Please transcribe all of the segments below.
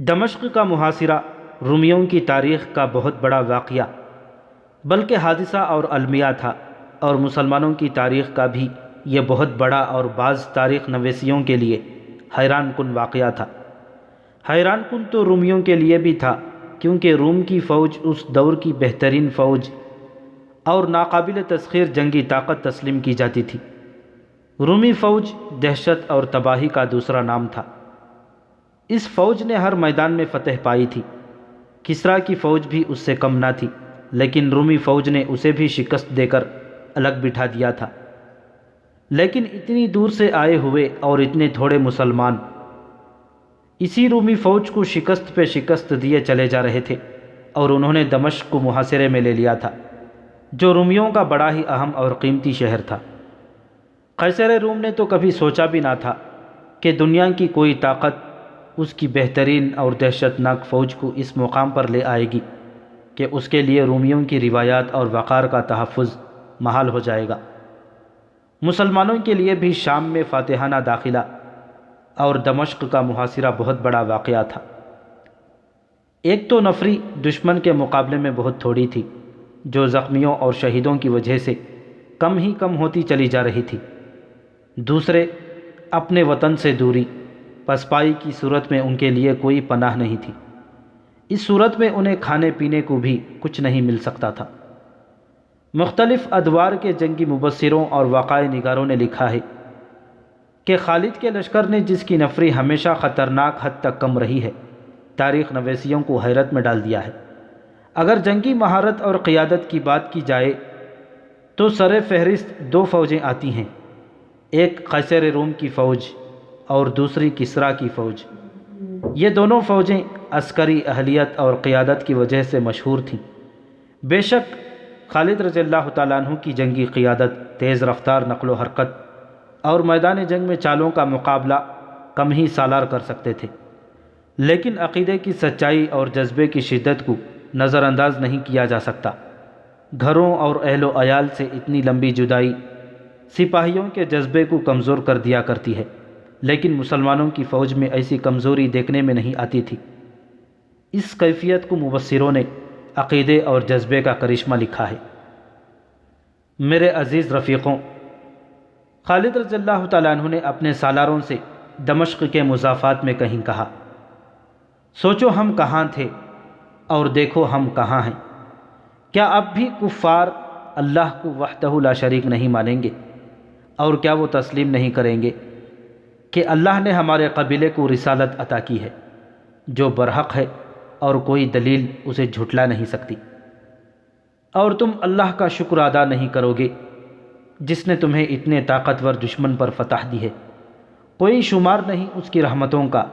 دمشق کا محاصرہ رومیوں کی تاریخ کا بہت بڑا واقعہ بلکہ حادثہ اور المیہ تھا، اور مسلمانوں کی تاریخ کا بھی یہ بہت بڑا اور بعض تاریخ نویسیوں کے لیے حیران کن واقعہ تھا۔ حیران کن تو رومیوں کے لیے بھی تھا، کیونکہ روم کی فوج اس دور کی بہترین فوج اور ناقابل تسخیر جنگی طاقت تسلیم کی جاتی تھی۔ رومی فوج دہشت اور تباہی کا دوسرا نام تھا۔ اس فوج نے ہر میدان میں فتح پائی تھی۔ کسریٰ کی فوج بھی اس سے کم نہ تھی، لیکن رومی فوج نے اسے بھی شکست دے کر الگ بٹھا دیا تھا۔ لیکن اتنی دور سے آئے ہوئے اور اتنے تھوڑے مسلمان اسی رومی فوج کو شکست پہ شکست دیے چلے جا رہے تھے، اور انہوں نے دمشق کو محاصرے میں لے لیا تھا، جو رومیوں کا بڑا ہی اہم اور قیمتی شہر تھا۔ قیصر روم نے تو کبھی سوچا بھی نہ تھا کہ دنیا کی کوئی طاقت اس کی بہترین اور دہشت ناک فوج کو اس مقام پر لے آئے گی کہ اس کے لیے رومیوں کی روایات اور وقار کا تحفظ محال ہو جائے گا۔ مسلمانوں کے لیے بھی شام میں فاتحانہ داخلہ اور دمشق کا محاصرہ بہت بڑا واقعہ تھا۔ ایک تو نفری دشمن کے مقابلے میں بہت تھوڑی تھی، جو زخمیوں اور شہیدوں کی وجہ سے کم ہی کم ہوتی چلی جا رہی تھی۔ دوسرے، اپنے وطن سے دوری، پسپائی کی صورت میں ان کے لیے کوئی پناہ نہیں تھی۔ اس صورت میں انہیں کھانے پینے کو بھی کچھ نہیں مل سکتا تھا۔ مختلف ادوار کے جنگی مبصروں اور واقعہ نگاروں نے لکھا ہے کہ خالد کے لشکر نے جس کی نفری ہمیشہ خطرناک حد تک کم رہی ہے، تاریخ نویسیوں کو حیرت میں ڈال دیا ہے۔ اگر جنگی مہارت اور قیادت کی بات کی جائے تو سر فہرست دو فوجیں آتی ہیں، ایک قیصر روم کی فوج اور دوسری کسریٰ کی فوج۔ یہ دونوں فوجیں عسکری اہلیت اور قیادت کی وجہ سے مشہور تھیں۔ بے شک خالد رضی اللہ تعالیٰ عنہ کی جنگی قیادت، تیز رفتار نقل و حرکت اور میدان جنگ میں چالوں کا مقابلہ کم ہی سالار کر سکتے تھے، لیکن عقیدے کی سچائی اور جذبے کی شدت کو نظر انداز نہیں کیا جا سکتا۔ گھروں اور اہل و عیال سے اتنی لمبی جدائی سپاہیوں کے جذبے کو کمزور کر دیا کرتی ہے، لیکن مسلمانوں کی فوج میں ایسی کمزوری دیکھنے میں نہیں آتی تھی۔ اس کیفیت کو مبصروں نے عقیدے اور جذبے کا کرشمہ لکھا ہے۔ میرے عزیز رفیقوں، خالد رضی اللہ تعالیٰ عنہ نے اپنے سالاروں سے دمشق کے مضافات میں کہیں کہا، سوچو ہم کہاں تھے اور دیکھو ہم کہاں ہیں۔ کیا اب بھی کفار اللہ کو وحدہ لا شریک نہیں مانیں گے؟ اور کیا وہ تسلیم نہیں کریں گے کہ اللہ نے ہمارے قبیلے کو رسالت عطا کی ہے، جو برحق ہے اور کوئی دلیل اسے جھٹلا نہیں سکتی؟ اور تم اللہ کا شکر ادا نہیں کرو گے جس نے تمہیں اتنے طاقتور دشمن پر فتح دی ہے؟ کوئی شمار نہیں اس کی رحمتوں کا،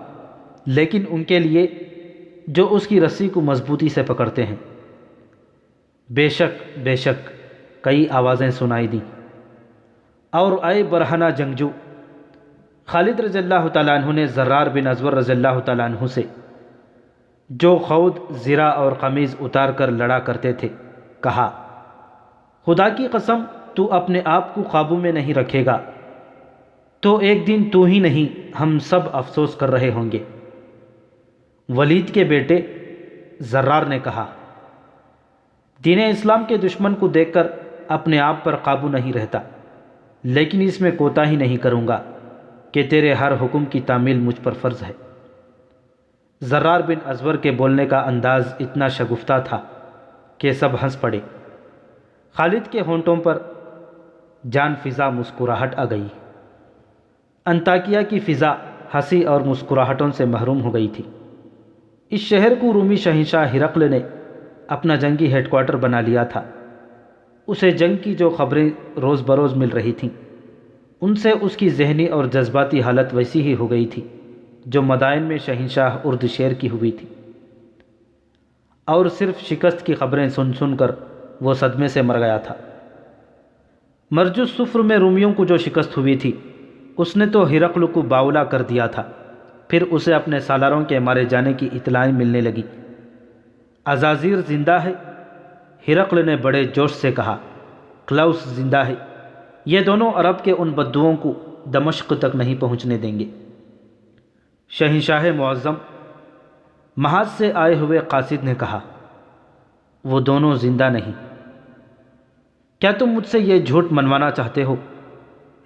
لیکن ان کے لیے جو اس کی رسی کو مضبوطی سے پکڑتے ہیں۔ بے شک بے شک، کئی آوازیں سنائی دیں، اور اے برہنہ جنگجو، خالد رضی اللہ تعالیٰ عنہ نے زرار بن ازور رضی اللہ تعالیٰ عنہ سے، جو خود زرہ اور قمیض اتار کر لڑا کرتے تھے، کہا، خدا کی قسم تو اپنے آپ کو قابو میں نہیں رکھے گا تو ایک دن تو ہی نہیں ہم سب افسوس کر رہے ہوں گے۔ ولید کے بیٹے زرار نے کہا، دین اسلام کے دشمن کو دیکھ کر اپنے آپ پر قابو نہیں رہتا، لیکن اس میں کوتاہی نہیں کروں گا کہ تیرے ہر حکم کی تعمیل مجھ پر فرض ہے۔ زرار بن ازور کے بولنے کا انداز اتنا شگفتہ تھا کہ سب ہنس پڑے۔ خالد کے ہونٹوں پر جان فضا مسکراہٹ آ گئی۔ انطاکیہ کی فضا ہنسی اور مسکراہٹوں سے محروم ہو گئی تھی۔ اس شہر کو رومی شہنشاہ ہرقل نے اپنا جنگی ہیڈ کوارٹر بنا لیا تھا۔ اسے جنگ کی جو خبریں روز بروز مل رہی تھیں، ان سے اس کی ذہنی اور جذباتی حالت ویسی ہی ہو گئی تھی جو مدائن میں شہنشاہ اردشیر کی ہوئی تھی، اور صرف شکست کی خبریں سن سن کر وہ صدمے سے مر گیا تھا۔ مرج الصفر میں رومیوں کو جو شکست ہوئی تھی، اس نے تو ہرقل کو باولا کر دیا تھا۔ پھر اسے اپنے سالاروں کے مارے جانے کی اطلاعیں ملنے لگی۔ عزازیر زندہ ہے؟ ہرقل نے بڑے جوش سے کہا۔ کلاؤس زندہ ہے؟ یہ دونوں عرب کے ان بدوؤں کو دمشق تک نہیں پہنچنے دیں گے۔ شہنشاہ معظم، محاذ سے آئے ہوئے قاصد نے کہا، وہ دونوں زندہ نہیں۔ کیا تم مجھ سے یہ جھوٹ منوانا چاہتے ہو؟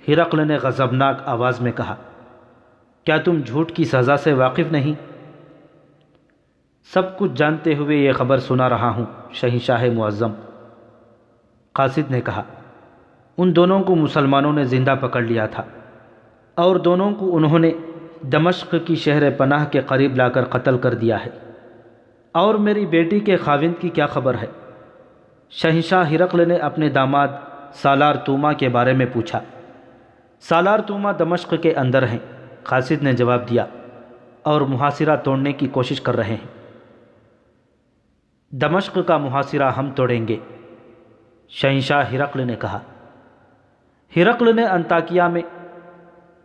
ہرقل نے غضبناک آواز میں کہا، کیا تم جھوٹ کی سزا سے واقف نہیں؟ سب کچھ جانتے ہوئے یہ خبر سنا رہا ہوں شہنشاہ معظم۔ قاصد نے کہا، ان دونوں کو مسلمانوں نے زندہ پکڑ لیا تھا اور دونوں کو انہوں نے دمشق کی شہر پناہ کے قریب لا کر قتل کر دیا ہے۔ اور میری بیٹی کے خاوند کی کیا خبر ہے؟ شہنشاہ ہرقل نے اپنے داماد سالار توما کے بارے میں پوچھا۔ سالار توما دمشق کے اندر ہیں، قاصد نے جواب دیا، اور محاصرہ توڑنے کی کوشش کر رہے ہیں۔ دمشق کا محاصرہ ہم توڑیں گے، شہنشاہ ہرقل نے کہا۔ ہرقل نے انطاکیہ میں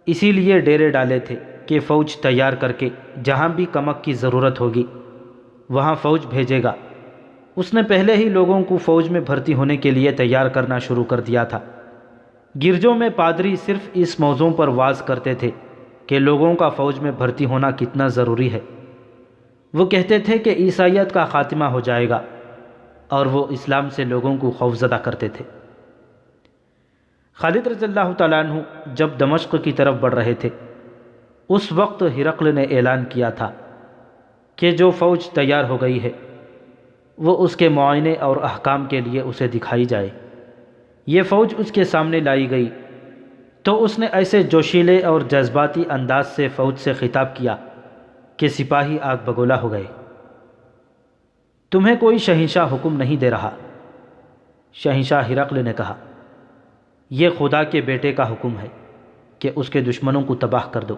اسی لیے ڈیرے ڈالے تھے کہ فوج تیار کر کے جہاں بھی کمک کی ضرورت ہوگی وہاں فوج بھیجے گا۔ اس نے پہلے ہی لوگوں کو فوج میں بھرتی ہونے کے لیے تیار کرنا شروع کر دیا تھا۔ گرجوں میں پادری صرف اس موضوع پر وعظ کرتے تھے کہ لوگوں کا فوج میں بھرتی ہونا کتنا ضروری ہے۔ وہ کہتے تھے کہ عیسائیت کا خاتمہ ہو جائے گا، اور وہ اسلام سے لوگوں کو خوفزدہ کرتے تھے۔ خالد رضی اللہ تعالیٰ عنہ جب دمشق کی طرف بڑھ رہے تھے، اس وقت ہرقل نے اعلان کیا تھا کہ جو فوج تیار ہو گئی ہے وہ اس کے معائنے اور احکام کے لیے اسے دکھائی جائے۔ یہ فوج اس کے سامنے لائی گئی تو اس نے ایسے جوشیلے اور جذباتی انداز سے فوج سے خطاب کیا کہ سپاہی آگ بگولا ہو گئے۔ تمہیں کوئی شہنشاہ حکم نہیں دے رہا، شہنشاہ ہرقل نے کہا، یہ خدا کے بیٹے کا حکم ہے کہ اس کے دشمنوں کو تباہ کر دو،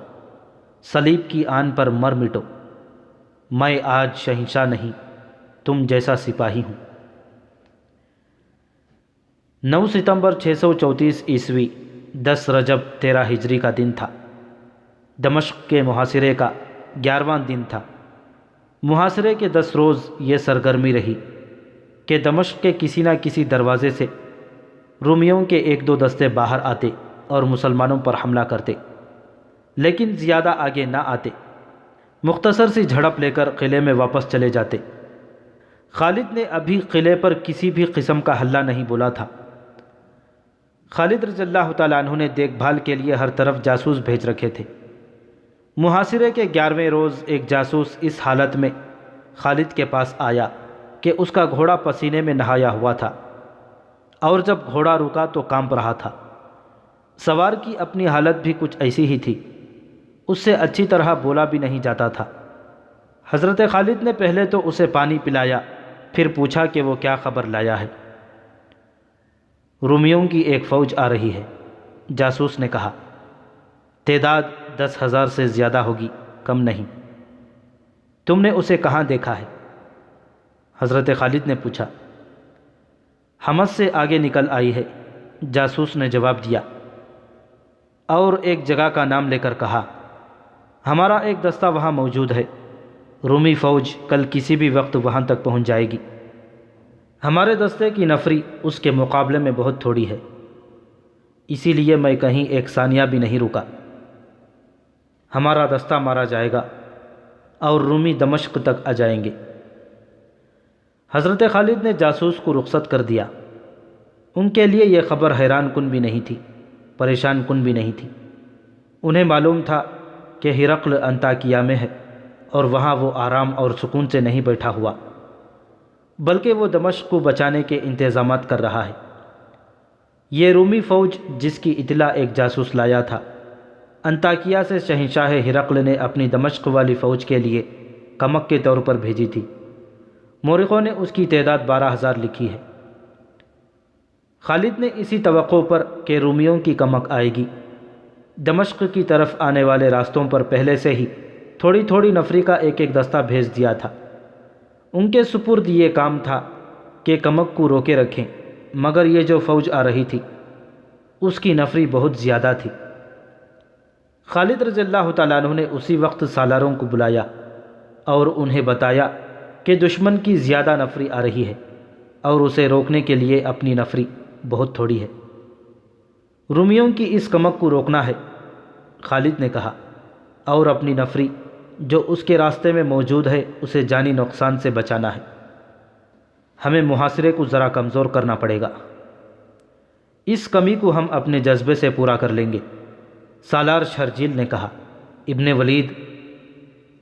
صلیب کی آن پر مر مٹو۔ میں آج شہنشاہ نہیں، تم جیسا سپاہی ہوں۔ 9 ستمبر 634 عیسوی 10 رجب 13 ہجری کا دن تھا۔ دمشق کے محاصرے کا 11واں دن تھا۔ محاصرے کے 10 روز یہ سرگرمی رہی کہ دمشق کے کسی نہ کسی دروازے سے رومیوں کے 1-2 دستے باہر آتے اور مسلمانوں پر حملہ کرتے، لیکن زیادہ آگے نہ آتے، مختصر سی جھڑپ لے کر قلعے میں واپس چلے جاتے۔ خالد نے ابھی قلعے پر کسی بھی قسم کا حلہ نہیں بولا تھا۔ خالد رضی اللہ تعالیٰ عنہ نے دیکھ بھال کے لیے ہر طرف جاسوس بھیج رکھے تھے۔ محاصرے کے 11ویں روز ایک جاسوس اس حالت میں خالد کے پاس آیا کہ اس کا گھوڑا پسینے میں نہایا ہوا تھا، اور جب گھوڑا رکا تو کانپ رہا تھا۔ سوار کی اپنی حالت بھی کچھ ایسی ہی تھی، اس سے اچھی طرح بولا بھی نہیں جاتا تھا۔ حضرت خالد نے پہلے تو اسے پانی پلایا، پھر پوچھا کہ وہ کیا خبر لایا ہے۔ رومیوں کی ایک فوج آ رہی ہے، جاسوس نے کہا، تعداد 10,000 سے زیادہ ہوگی، کم نہیں۔ تم نے اسے کہاں دیکھا ہے؟ حضرت خالد نے پوچھا۔ حمص سے آگے نکل آئی ہے، جاسوس نے جواب دیا، اور ایک جگہ کا نام لے کر کہا، ہمارا ایک دستہ وہاں موجود ہے، رومی فوج کل کسی بھی وقت وہاں تک پہنچ جائے گی۔ ہمارے دستے کی نفری اس کے مقابلے میں بہت تھوڑی ہے، اسی لیے میں کہیں ایک ثانیہ بھی نہیں رکا۔ ہمارا دستہ مارا جائے گا اور رومی دمشق تک آ جائیں گے۔ حضرت خالد نے جاسوس کو رخصت کر دیا۔ ان کے لیے یہ خبر حیران کن بھی نہیں تھی، پریشان کن بھی نہیں تھی۔ انہیں معلوم تھا کہ ہرقل انطاکیہ میں ہے اور وہاں وہ آرام اور سکون سے نہیں بیٹھا ہوا، بلکہ وہ دمشق کو بچانے کے انتظامات کر رہا ہے۔ یہ رومی فوج جس کی اطلاع ایک جاسوس لایا تھا، انطاکیہ سے شہنشاہ ہرقل نے اپنی دمشق والی فوج کے لیے کمک کے طور پر بھیجی تھی۔ مورخوں نے اس کی تعداد 12,000 لکھی ہے۔ خالد نے اسی توقع پر کہ رومیوں کی کمک آئے گی، دمشق کی طرف آنے والے راستوں پر پہلے سے ہی تھوڑی تھوڑی نفری کا ایک ایک دستہ بھیج دیا تھا۔ ان کے سپرد یہ کام تھا کہ کمک کو روکے رکھیں، مگر یہ جو فوج آ رہی تھی اس کی نفری بہت زیادہ تھی۔ خالد رضی اللہ تعالیٰ عنہ نے اسی وقت سالاروں کو بلایا اور انہیں بتایا کہ دشمن کی زیادہ نفری آ رہی ہے اور اسے روکنے کے لیے اپنی نفری بہت تھوڑی ہے۔ رومیوں کی اس کمک کو روکنا ہے، خالد نے کہا، اور اپنی نفری جو اس کے راستے میں موجود ہے اسے جانی نقصان سے بچانا ہے۔ ہمیں محاصرے کو ذرا کمزور کرنا پڑے گا، اس کمی کو ہم اپنے جذبے سے پورا کر لیں گے۔ سالار شرجیل نے کہا، ابن ولید،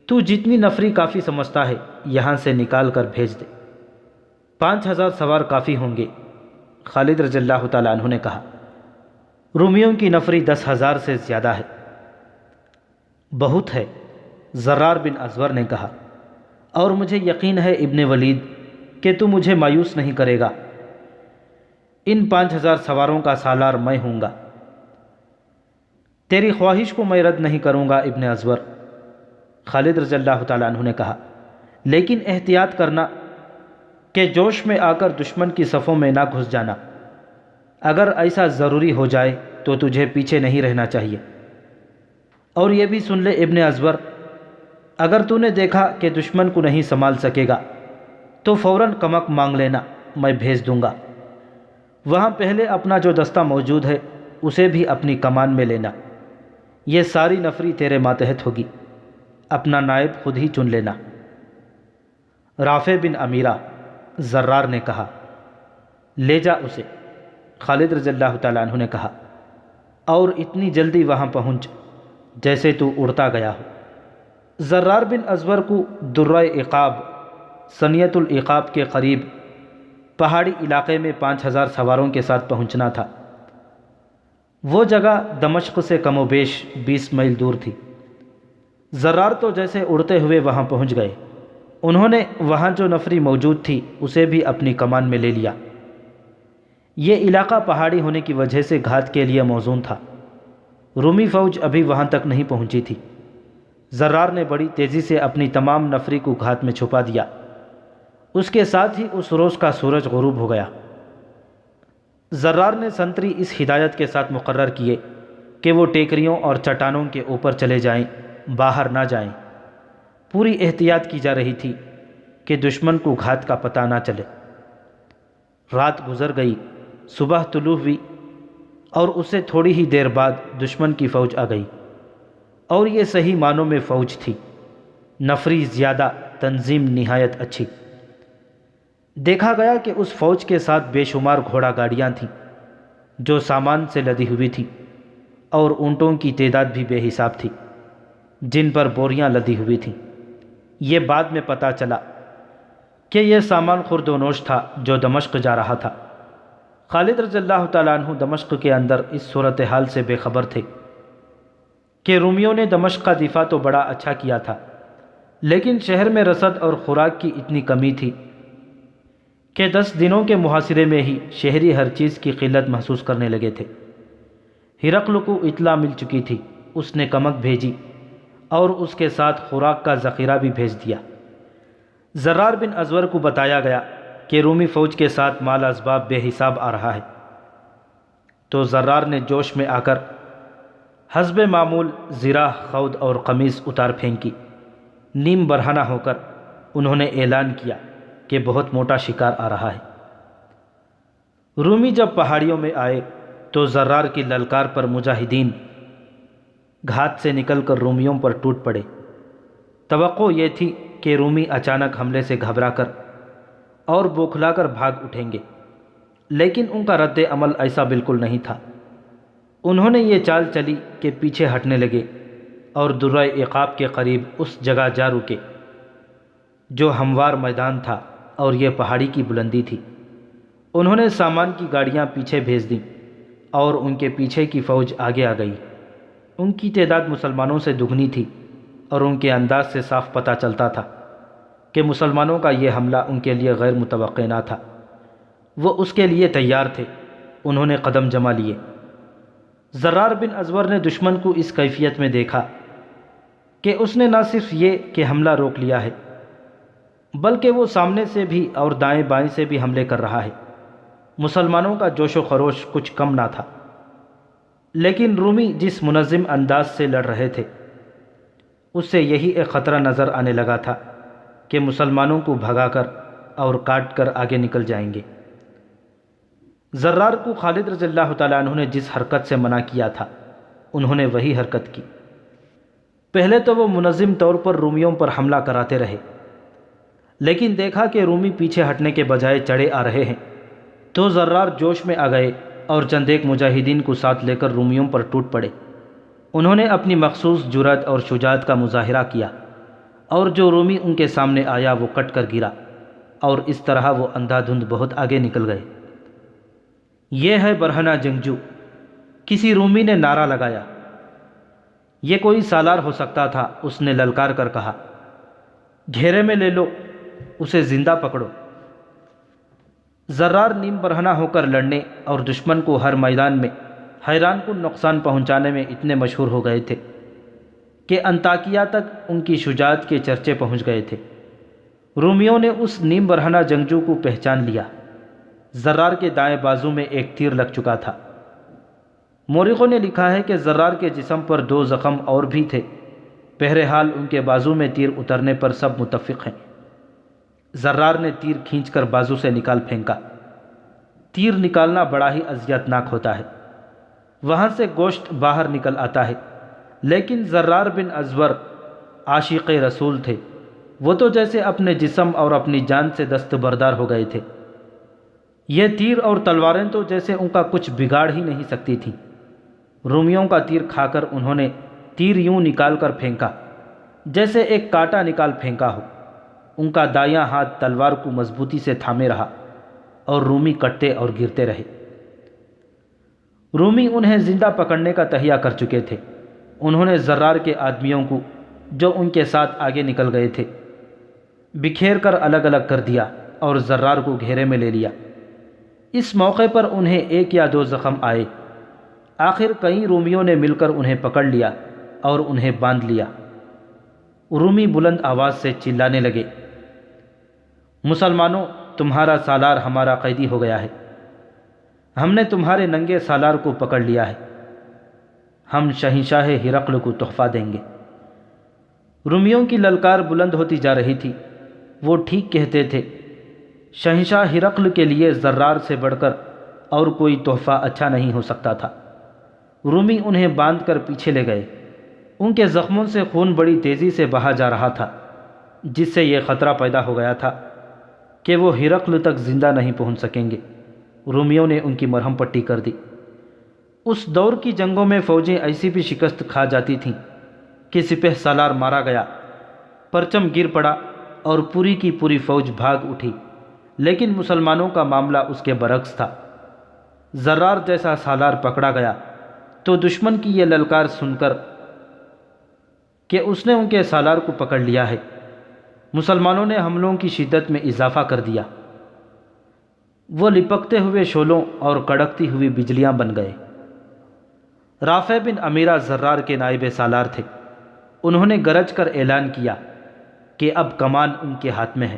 تو جتنی نفری کافی سمجھتا ہے یہاں سے نکال کر بھیج دے۔ 5000 سوار کافی ہوں گے۔ خالد رضی اللہ تعالیٰ عنہ نے کہا، رومیوں کی نفری 10,000 سے زیادہ ہے۔ بہت ہے، زرار بن ازور نے کہا، اور مجھے یقین ہے ابن ولید کہ تو مجھے مایوس نہیں کرے گا۔ ان 5000 سواروں کا سالار میں ہوں گا۔ تیری خواہش کو میں رد نہیں کروں گا ابن ازور، خالد رضی اللہ تعالیٰ عنہ نے کہا، لیکن احتیاط کرنا کہ جوش میں آ کر دشمن کی صفوں میں نہ گھس جانا۔ اگر ایسا ضروری ہو جائے تو تجھے پیچھے نہیں رہنا چاہیے۔ اور یہ بھی سن لے ابن ازور، اگر تو نے دیکھا کہ دشمن کو نہیں سنبھال سکے گا تو فوراً کمک مانگ لینا، میں بھیج دوں گا۔ وہاں پہلے اپنا جو دستہ موجود ہے اسے بھی اپنی کمان میں لینا۔ یہ ساری نفری تیرے ماتحت ہوگی، اپنا نائب خود ہی چن لینا۔ رافع بن امیرہ، زرار نے کہا، لے جا اسے۔ خالد رضی اللہ تعالیٰ عنہ نے کہا، اور اتنی جلدی وہاں پہنچ جیسے تو اڑتا گیا ہو۔ زرار بن ازور کو درہ عقاب، ثنیۃ العقاب کے قریب پہاڑی علاقے میں 5000 سواروں کے ساتھ پہنچنا تھا۔ وہ جگہ دمشق سے کم و بیش 20 میل دور تھی۔ زرار تو جیسے اڑتے ہوئے وہاں پہنچ گئے۔ انہوں نے وہاں جو نفری موجود تھی اسے بھی اپنی کمان میں لے لیا۔ یہ علاقہ پہاڑی ہونے کی وجہ سے گھات کے لیے موزون تھا۔ رومی فوج ابھی وہاں تک نہیں پہنچی تھی۔ زرار نے بڑی تیزی سے اپنی تمام نفری کو گھات میں چھپا دیا۔ اس کے ساتھ ہی اس روز کا سورج غروب ہو گیا۔ زرار نے سنتری اس ہدایت کے ساتھ مقرر کیے کہ وہ ٹیکریوں اور چٹانوں کے اوپر چلے جائیں، باہر نہ جائیں۔ پوری احتیاط کی جا رہی تھی کہ دشمن کو گھات کا پتہ نہ چلے۔ رات گزر گئی، صبح طلوع ہوئی، اور اس سے تھوڑی ہی دیر بعد دشمن کی فوج آ گئی، اور یہ صحیح معنوں میں فوج تھی، نفری زیادہ، تنظیم نہایت اچھی۔ دیکھا گیا کہ اس فوج کے ساتھ بے شمار گھوڑا گاڑیاں تھیں جو سامان سے لدی ہوئی تھیں، اور اونٹوں کی تعداد بھی بے حساب تھی جن پر بوریاں لدی ہوئی تھیں۔ یہ بعد میں پتہ چلا کہ یہ سامان خرد و نوش تھا جو دمشق جا رہا تھا۔ خالد رضی اللہ تعالیٰ عنہ دمشق کے اندر اس صورتحال سے بے خبر تھے کہ رومیوں نے دمشق کا دفاع تو بڑا اچھا کیا تھا، لیکن شہر میں رسد اور خوراک کی اتنی کمی تھی کہ 10 دنوں کے محاصرے میں ہی شہری ہر چیز کی قلت محسوس کرنے لگے تھے۔ ہرقل کو اطلاع مل چکی تھی، اس نے کمک بھیجی اور اس کے ساتھ خوراک کا ذخیرہ بھی بھیج دیا۔ زرار بن ازور کو بتایا گیا کہ رومی فوج کے ساتھ مال اسباب بے حساب آ رہا ہے، تو زرار نے جوش میں آ کر حسب معمول زرہ، خود اور قمیص اتار پھینکی۔ نیم برہنہ ہو کر انہوں نے اعلان کیا کہ بہت موٹا شکار آ رہا ہے۔ رومی جب پہاڑیوں میں آئے تو زرار کی للکار پر مجاہدین گھات سے نکل کر رومیوں پر ٹوٹ پڑے۔ توقع یہ تھی کہ رومی اچانک حملے سے گھبرا کر اور بوکھلا کر بھاگ اٹھیں گے، لیکن ان کا رد عمل ایسا بالکل نہیں تھا۔ انہوں نے یہ چال چلی کہ پیچھے ہٹنے لگے اور درہ عقاب کے قریب اس جگہ جا رکے جو ہموار میدان تھا اور یہ پہاڑی کی بلندی تھی۔ انہوں نے سامان کی گاڑیاں پیچھے بھیج دیں اور ان کے پیچھے کی فوج آگے آ گئی۔ ان کی تعداد مسلمانوں سے دگنی تھی، اور ان کے انداز سے صاف پتہ چلتا تھا کہ مسلمانوں کا یہ حملہ ان کے لیے غیر متوقع نہ تھا۔ وہ اس کے لیے تیار تھے۔ انہوں نے قدم جما لیے۔ زرار بن ازور نے دشمن کو اس کیفیت میں دیکھا کہ اس نے نہ صرف یہ کہ حملہ روک لیا ہے، بلکہ وہ سامنے سے بھی اور دائیں بائیں سے بھی حملے کر رہا ہے۔ مسلمانوں کا جوش و خروش کچھ کم نہ تھا، لیکن رومی جس منظم انداز سے لڑ رہے تھے اس سے یہی ایک خطرہ نظر آنے لگا تھا کہ مسلمانوں کو بھگا کر اور کاٹ کر آگے نکل جائیں گے۔ زرار کو خالد رضی اللہ تعالیٰ عنہ نے جس حرکت سے منع کیا تھا انہوں نے وہی حرکت کی۔ پہلے تو وہ منظم طور پر رومیوں پر حملہ کراتے رہے، لیکن دیکھا کہ رومی پیچھے ہٹنے کے بجائے چڑھے آ رہے ہیں، تو زرار جوش میں آ گئے اور چند ایک مجاہدین کو ساتھ لے کر رومیوں پر ٹوٹ پڑے۔ انہوں نے اپنی مخصوص جرأت اور شجاعت کا مظاہرہ کیا، اور جو رومی ان کے سامنے آیا وہ کٹ کر گرا، اور اس طرح وہ اندھا دھند بہت آگے نکل گئے۔ یہ ہے برہنہ جنگجو، کسی رومی نے نعرہ لگایا۔ یہ کوئی سالار ہو سکتا تھا، اس نے للکار کر کہا، گھیرے میں لے لو، اسے زندہ پکڑو۔ زرار نیم برہنہ ہو کر لڑنے اور دشمن کو ہر میدان میں حیران کن نقصان پہنچانے میں اتنے مشہور ہو گئے تھے کہ انطاکیہ تک ان کی شجاعت کے چرچے پہنچ گئے تھے۔ رومیوں نے اس نیم برہنہ جنگجو کو پہچان لیا۔ زرار کے دائیں بازو میں ایک تیر لگ چکا تھا۔ مورخوں نے لکھا ہے کہ زرار کے جسم پر 2 زخم اور بھی تھے، بہرحال ان کے بازو میں تیر اترنے پر سب متفق ہیں۔ زرار نے تیر کھینچ کر بازو سے نکال پھینکا۔ تیر نکالنا بڑا ہی اذیت ناک ہوتا ہے، وہاں سے گوشت باہر نکل آتا ہے، لیکن زرار بن ازور عاشق رسول تھے، وہ تو جیسے اپنے جسم اور اپنی جان سے دستبردار ہو گئے تھے۔ یہ تیر اور تلواریں تو جیسے ان کا کچھ بگاڑ ہی نہیں سکتی تھیں۔ رومیوں کا تیر کھا کر انہوں نے تیر یوں نکال کر پھینکا جیسے ایک کانٹا نکال پھینکا ہو۔ ان کا دایاں ہاتھ تلوار کو مضبوطی سے تھامے رہا اور رومی کٹتے اور گرتے رہے۔ رومی انہیں زندہ پکڑنے کا تہیہ کر چکے تھے۔ انہوں نے زرار کے آدمیوں کو جو ان کے ساتھ آگے نکل گئے تھے بکھیر کر الگ الگ کر دیا اور زرار کو گھیرے میں لے لیا۔ اس موقع پر انہیں 1 یا 2 زخم آئے۔ آخر کئی رومیوں نے مل کر انہیں پکڑ لیا اور انہیں باندھ لیا۔ رومی بلند آواز سے چلانے لگے، مسلمانوں، تمہارا سالار ہمارا قیدی ہو گیا ہے، ہم نے تمہارے ننگے سالار کو پکڑ لیا ہے، ہم شہنشاہ ہرقل کو تحفہ دیں گے۔ رومیوں کی للکار بلند ہوتی جا رہی تھی۔ وہ ٹھیک کہتے تھے، شہنشاہ ہرقل کے لیے زرار سے بڑھ کر اور کوئی تحفہ اچھا نہیں ہو سکتا تھا۔ رومی انہیں باندھ کر پیچھے لے گئے۔ ان کے زخموں سے خون بڑی تیزی سے بہا جا رہا تھا، جس سے یہ خطرہ پیدا ہو گیا تھا کہ وہ ہرقل تک زندہ نہیں پہنچ سکیں گے۔ رومیوں نے ان کی مرہم پٹی کر دی۔ اس دور کی جنگوں میں فوجیں ایسی بھی شکست کھا جاتی تھیں کہ سپہ سالار مارا گیا، پرچم گر پڑا اور پوری کی پوری فوج بھاگ اٹھی، لیکن مسلمانوں کا معاملہ اس کے برعکس تھا۔ زرار جیسا سالار پکڑا گیا تو دشمن کی یہ للکار سن کر کہ اس نے ان کے سالار کو پکڑ لیا ہے، مسلمانوں نے حملوں کی شدت میں اضافہ کر دیا۔ وہ لپکتے ہوئے شعلوں اور کڑکتی ہوئی بجلیاں بن گئے۔ رافع بن امیرہ زرار کے نائب سالار تھے۔ انہوں نے گرج کر اعلان کیا کہ اب کمان ان کے ہاتھ میں ہے۔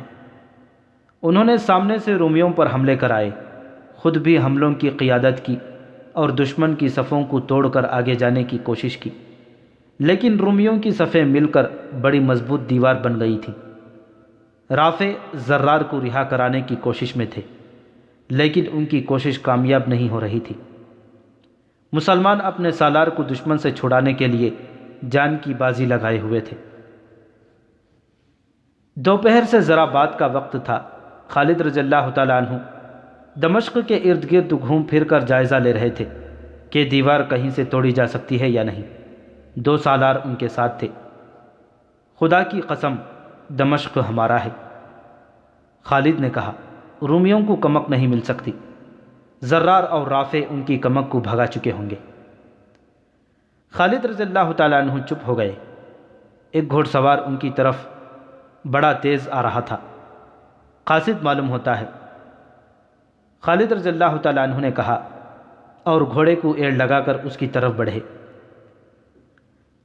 انہوں نے سامنے سے رومیوں پر حملے کرائے، خود بھی حملوں کی قیادت کی اور دشمن کی صفوں کو توڑ کر آگے جانے کی کوشش کی، لیکن رومیوں کی صفیں مل کر بڑی مضبوط دیوار بن گئی تھی۔ رافع زرار کو رہا کرانے کی کوشش میں تھے، لیکن ان کی کوشش کامیاب نہیں ہو رہی تھی۔ مسلمان اپنے سالار کو دشمن سے چھڑانے کے لیے جان کی بازی لگائے ہوئے تھے۔ دوپہر سے ذرا بعد کا وقت تھا۔ خالد رضی اللہ تعالیٰ عنہ دمشق کے ارد گرد گھوم پھر کر جائزہ لے رہے تھے کہ دیوار کہیں سے توڑی جا سکتی ہے یا نہیں۔ 2 سالار ان کے ساتھ تھے۔ خدا کی قسم، دمشق ہمارا ہے، خالد نے کہا، رومیوں کو کمک نہیں مل سکتی۔ زرار اور رافع ان کی کمک کو بھگا چکے ہوں گے۔ خالد رضی اللہ تعالیٰ عنہ چپ ہو گئے۔ ایک گھوڑ سوار ان کی طرف بڑا تیز آ رہا تھا، قاصد معلوم ہوتا ہے۔ خالد رضی اللہ تعالیٰ عنہ نے کہا اور گھوڑے کو ایڑ لگا کر اس کی طرف بڑھے۔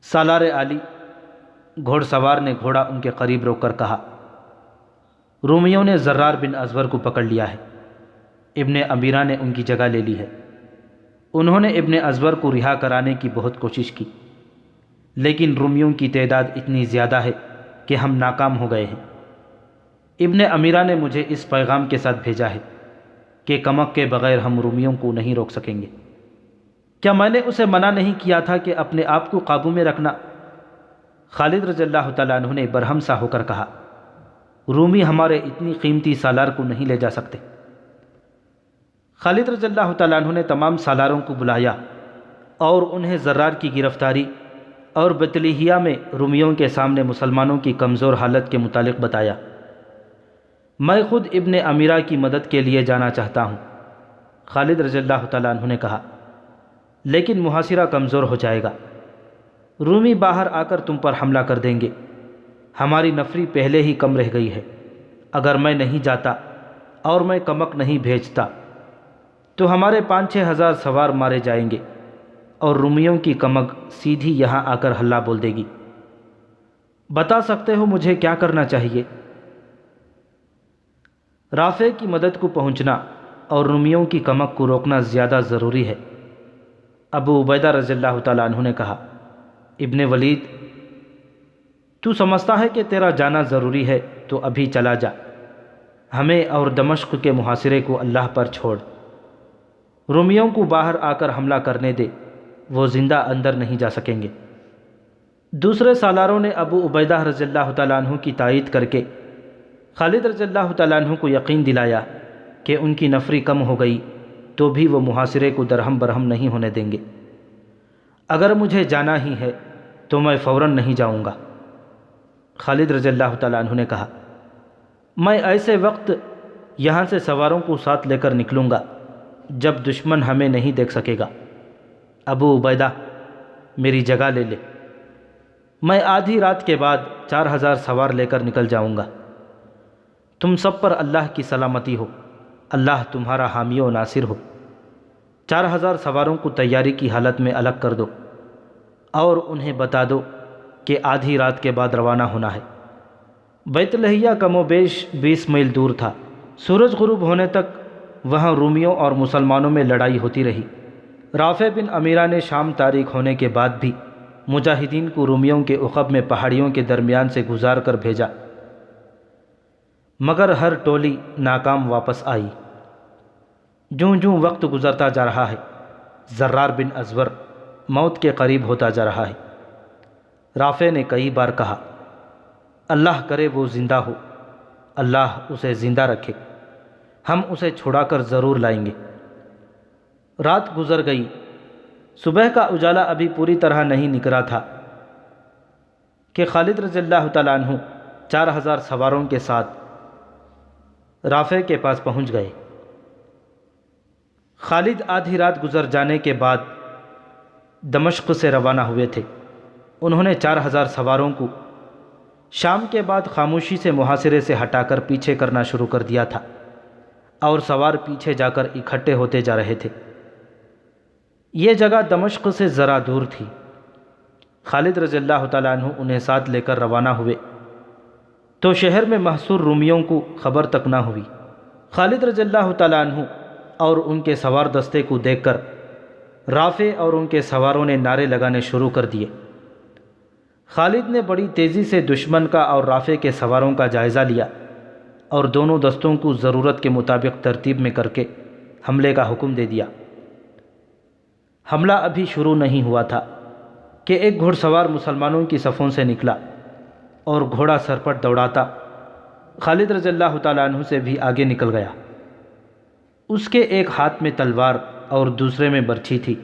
سالار عالی، گھوڑ سوار نے گھوڑا ان کے قریب روک کر کہا، رومیوں نے زرار بن ازور کو پکڑ لیا ہے، ابن امیرہ نے ان کی جگہ لے لی ہے۔ انہوں نے ابن ازور کو رہا کرانے کی بہت کوشش کی، لیکن رومیوں کی تعداد اتنی زیادہ ہے کہ ہم ناکام ہو گئے ہیں۔ ابن امیرہ نے مجھے اس پیغام کے ساتھ بھیجا ہے کہ کمک کے بغیر ہم رومیوں کو نہیں روک سکیں گے۔ کیا میں نے اسے منع نہیں کیا تھا کہ اپنے آپ کو قابو میں رکھنا؟ خالد رضی اللہ تعالیٰ عنہ نے برہم سا ہو کر کہا، رومی ہمارے اتنی قیمتی سالار کو نہیں لے جا سکتے۔ خالد رضی اللہ تعالیٰ عنہ نے تمام سالاروں کو بلایا اور انہیں زرار کی گرفتاری اور بطلیحیہ میں رومیوں کے سامنے مسلمانوں کی کمزور حالت کے متعلق بتایا۔ میں خود ابن امیرہ کی مدد کے لیے جانا چاہتا ہوں، خالد رضی اللہ تعالیٰ عنہ نے کہا، لیکن محاصرہ کمزور ہو جائے گا، رومی باہر آ کر تم پر حملہ کر دیں گے، ہماری نفری پہلے ہی کم رہ گئی ہے، اگر میں نہیں جاتا اور میں کمک نہیں بھیجتا تو ہمارے 5-6 ہزار سوار مارے جائیں گے اور رومیوں کی کمک سیدھی یہاں آ کر ہلہ بول دے گی۔ بتا سکتے ہو مجھے کیا کرنا چاہیے؟ رافع کی مدد کو پہنچنا اور رومیوں کی کمک کو روکنا زیادہ ضروری ہے، ابو عبیدہ رضی اللہ تعالیٰ عنہ نے کہا۔ ابن ولید، تو سمجھتا ہے کہ تیرا جانا ضروری ہے تو ابھی چلا جا، ہمیں اور دمشق کے محاصرے کو اللہ پر چھوڑ، رومیوں کو باہر آ کر حملہ کرنے دے، وہ زندہ اندر نہیں جا سکیں گے۔ دوسرے سالاروں نے ابو عبیدہ رضی اللہ تعالیٰ عنہ کی تائید کر کے خالد رضی اللہ تعالیٰ عنہ کو یقین دلایا کہ ان کی نفری کم ہو گئی تو بھی وہ محاصرے کو درہم برہم نہیں ہونے دیں گے۔ اگر مجھے جانا ہی ہے تو میں فوراً نہیں جاؤں گا، خالد رضی اللہ تعالیٰ عنہ نے کہا۔ میں ایسے وقت یہاں سے سواروں کو ساتھ لے کر نکلوں گا جب دشمن ہمیں نہیں دیکھ سکے گا۔ ابو عبیدہ، میری جگہ لے لے، میں آدھی رات کے بعد 4000 سوار لے کر نکل جاؤں گا۔ تم سب پر اللہ کی سلامتی ہو، اللہ تمہارا حامی و ناصر ہو۔ 4000 سواروں کو تیاری کی حالت میں الگ کر دو اور انہیں بتا دو کہ آدھی رات کے بعد روانہ ہونا ہے۔ بیت لحیہ کم و بیش 20 میل دور تھا۔ سورج غروب ہونے تک وہاں رومیوں اور مسلمانوں میں لڑائی ہوتی رہی۔ رافع بن امیرہ نے شام تاریک ہونے کے بعد بھی مجاہدین کو رومیوں کے عقب میں پہاڑیوں کے درمیان سے گزار کر بھیجا، مگر ہر ٹولی ناکام واپس آئی۔ جوں جوں وقت گزرتا جا رہا ہے، زرار بن ازور موت کے قریب ہوتا جا رہا ہے۔ رافع نے کئی بار کہا، اللہ کرے وہ زندہ ہو، اللہ اسے زندہ رکھے، ہم اسے چھڑا کر ضرور لائیں گے۔ رات گزر گئی، صبح کا اجالا ابھی پوری طرح نہیں نکلا تھا کہ خالد رضی اللہ تعالیٰ عنہ 4000 سواروں کے ساتھ رافع کے پاس پہنچ گئے۔ خالد آدھی رات گزر جانے کے بعد دمشق سے روانہ ہوئے تھے۔ انہوں نے 4000 سواروں کو شام کے بعد خاموشی سے محاصرے سے ہٹا کر پیچھے کرنا شروع کر دیا تھا اور سوار پیچھے جا کر اکٹھے ہوتے جا رہے تھے۔ یہ جگہ دمشق سے ذرا دور تھی۔ خالد رضی اللہ تعالیٰ عنہ انہیں ساتھ لے کر روانہ ہوئے تو شہر میں محصور رومیوں کو خبر تک نہ ہوئی۔ خالد رضی اللہ تعالیٰ عنہ اور ان کے سوار دستے کو دیکھ کر رافع اور ان کے سواروں نے نعرے لگانے شروع کر دیے۔ خالد نے بڑی تیزی سے دشمن کا اور رافع کے سواروں کا جائزہ لیا اور دونوں دستوں کو ضرورت کے مطابق ترتیب میں کر کے حملے کا حکم دے دیا۔ حملہ ابھی شروع نہیں ہوا تھا کہ ایک گھڑ سوار مسلمانوں کی صفوں سے نکلا اور گھوڑا سرپٹ دوڑاتا خالد رضی اللہ تعالیٰ عنہ سے بھی آگے نکل گیا۔ اس کے ایک ہاتھ میں تلوار اور دوسرے میں برچھی تھی۔